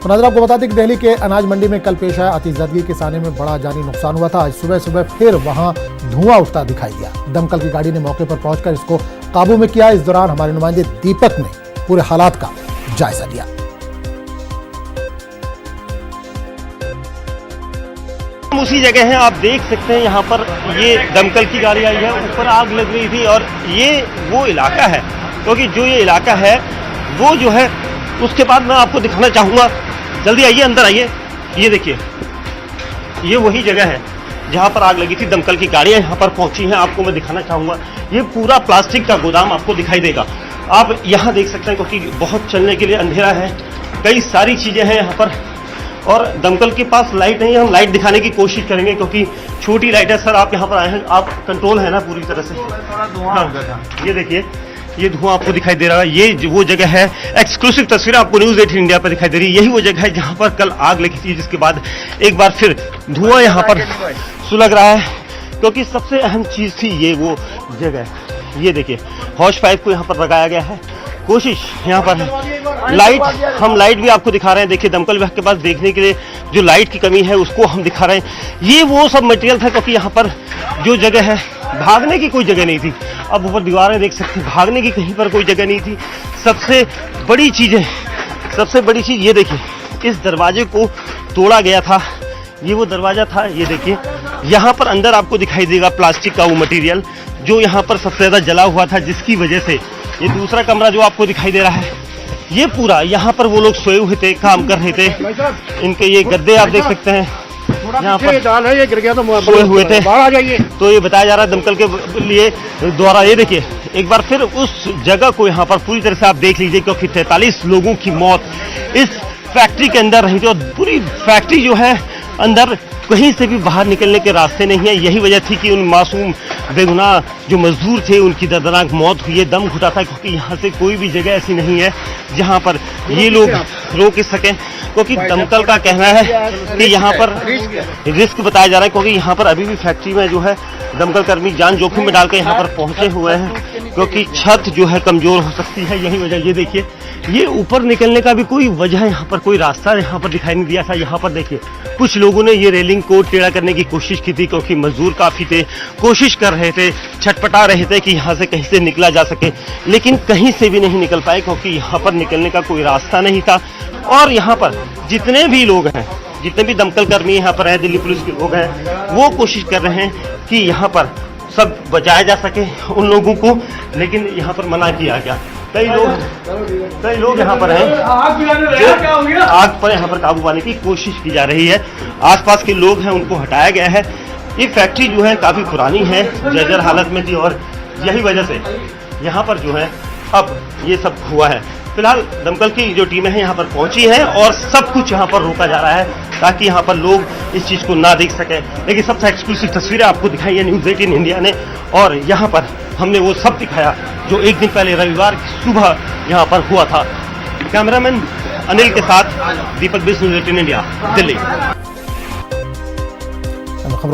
तो नजर आपको बता दें कि दिल्ली के अनाज मंडी में कल पेश आया अतिजदगी के साने में बड़ा जानी नुकसान हुआ था। आज सुबह सुबह फिर वहां धुआं उठता दिखाई दिया। दमकल की गाड़ी ने मौके पर पहुंचकर इसको काबू में किया। इस दौरान हमारे नुमाइंदे दीपक ने पूरे हालात का जायजा लिया। उसी जगह है, आप देख सकते हैं यहाँ पर ये दमकल की गाड़ी आई है, ऊपर आग लग रही थी और ये वो इलाका है, क्योंकि जो ये इलाका है वो जो है उसके बाद मैं आपको दिखाना चाहूँगा। जल्दी आइए, अंदर आइए। ये देखिए, ये वही जगह है जहाँ पर आग लगी थी। दमकल की गाड़ियाँ यहाँ पर पहुँची हैं, आपको मैं दिखाना चाहूँगा। ये पूरा प्लास्टिक का गोदाम आपको दिखाई देगा। आप यहाँ देख सकते हैं, क्योंकि बहुत चलने के लिए अंधेरा है, कई सारी चीज़ें हैं यहाँ पर और दमकल के पास लाइट नहीं है। हम लाइट दिखाने की कोशिश करेंगे क्योंकि छोटी लाइट है। सर, आप यहाँ पर आए हैं, आप कंट्रोल है ना पूरी तरह से? हाँ, ये देखिए, ये धुआं आपको दिखाई दे रहा है। ये वो जगह है, एक्सक्लूसिव तस्वीर आपको न्यूज़ 18 इंडिया पर दिखाई दे रही है। यही वो जगह है जहाँ पर कल आग लगी थी, जिसके बाद एक बार फिर धुआं यहाँ पर सुलग रहा है, क्योंकि सबसे अहम चीज़ थी ये वो जगह। ये देखिए, हौश पाइप को यहाँ पर लगाया गया है। कोशिश यहाँ पर है, लाइट, हम लाइट भी आपको दिखा रहे हैं। देखिए, दमकल विभाग के पास देखने के लिए जो लाइट की कमी है उसको हम दिखा रहे हैं। ये वो सब मटेरियल था, क्योंकि यहाँ पर जो जगह है भागने की कोई जगह नहीं थी। अब ऊपर दीवारें देख सकते हैं, भागने की कहीं पर कोई जगह नहीं थी। सबसे बड़ी चीज़ ये देखिए, इस दरवाजे को तोड़ा गया था। ये वो दरवाजा था, ये देखिए, यहाँ पर अंदर आपको दिखाई देगा प्लास्टिक का वो मटेरियल जो यहाँ पर सबसे ज़्यादा जला हुआ था, जिसकी वजह से ये दूसरा कमरा जो आपको दिखाई दे रहा है, ये पूरा यहाँ पर वो लोग सोए हुए थे, काम कर रहे थे। इनके ये गद्दे आप देख सकते हैं, यहाँ पर ये गिर गया तो सोए हुए थे। बाहर आ जाइए। तो ये बताया जा रहा है दमकल के लिए द्वारा। ये देखिए, एक बार फिर उस जगह को यहाँ पर पूरी तरह से आप देख लीजिए, क्योंकि 43 लोगों की मौत इस फैक्ट्री के अंदर रही थी और पूरी फैक्ट्री जो है अंदर कहीं से भी बाहर निकलने के रास्ते नहीं है। यही वजह थी कि उन मासूम बेगुनाह जो मजदूर थे उनकी दर्दनाक मौत हुई है, दम घुटा था, क्योंकि यहाँ से कोई भी जगह ऐसी नहीं है जहाँ पर ये लोग रोक सकें। क्योंकि दमकल का कहना है कि यहाँ पर रिस्क बताया जा रहा है, क्योंकि यहाँ पर अभी भी फैक्ट्री में जो है दमकल कर्मी जान जोखिम में डालकर यहाँ पर पहुंचे हुए हैं, क्योंकि छत जो है कमजोर हो सकती है। यही वजह, ये देखिए, ये ऊपर निकलने का भी कोई वजह यहाँ पर, कोई रास्ता यहाँ पर दिखाई नहीं दिया था। यहाँ पर देखिए, कुछ लोगों ने ये रेलिंग को टेढ़ा करने की कोशिश की थी, क्योंकि मजदूर काफी थे, कोशिश कर रहे थे, छटपटा रहे थे कि यहाँ से कहीं से निकला जा सके, लेकिन कहीं से भी नहीं निकल पाए, क्योंकि यहाँ पर निकलने का कोई रास्ता नहीं था। और यहाँ पर जितने भी लोग हैं, जितने भी दमकल कर्मी यहाँ पर हैं, दिल्ली पुलिस के लोग हैं, वो कोशिश कर रहे हैं कि यहाँ पर सब बचाया जा सके उन लोगों को, लेकिन यहाँ पर मना किया गया। कई लोग यहाँ पर हैं, आग पर यहाँ पर काबू पाने की कोशिश की जा रही है। आसपास के लोग हैं, उनको हटाया गया है। ये फैक्ट्री जो है काफी पुरानी है, जर्जर हालत में थी और यही वजह से यहाँ पर जो है अब ये सब हुआ है। फिलहाल दमकल की जो टीमें हैं यहाँ पर पहुंची हैं और सब कुछ यहाँ पर रोका जा रहा है, ताकि यहाँ पर लोग इस चीज़ को ना देख सकें। लेकिन सबसे एक्सक्लूसिव तस्वीरें आपको दिखाई है न्यूज़ 18 इंडिया ने, और यहाँ पर हमने वो सब दिखाया जो एक दिन पहले रविवार की सुबह यहाँ पर हुआ था। कैमरामैन अनिल के साथ दीपक बिस, न्यूज़ 18 इंडिया, दिल्ली।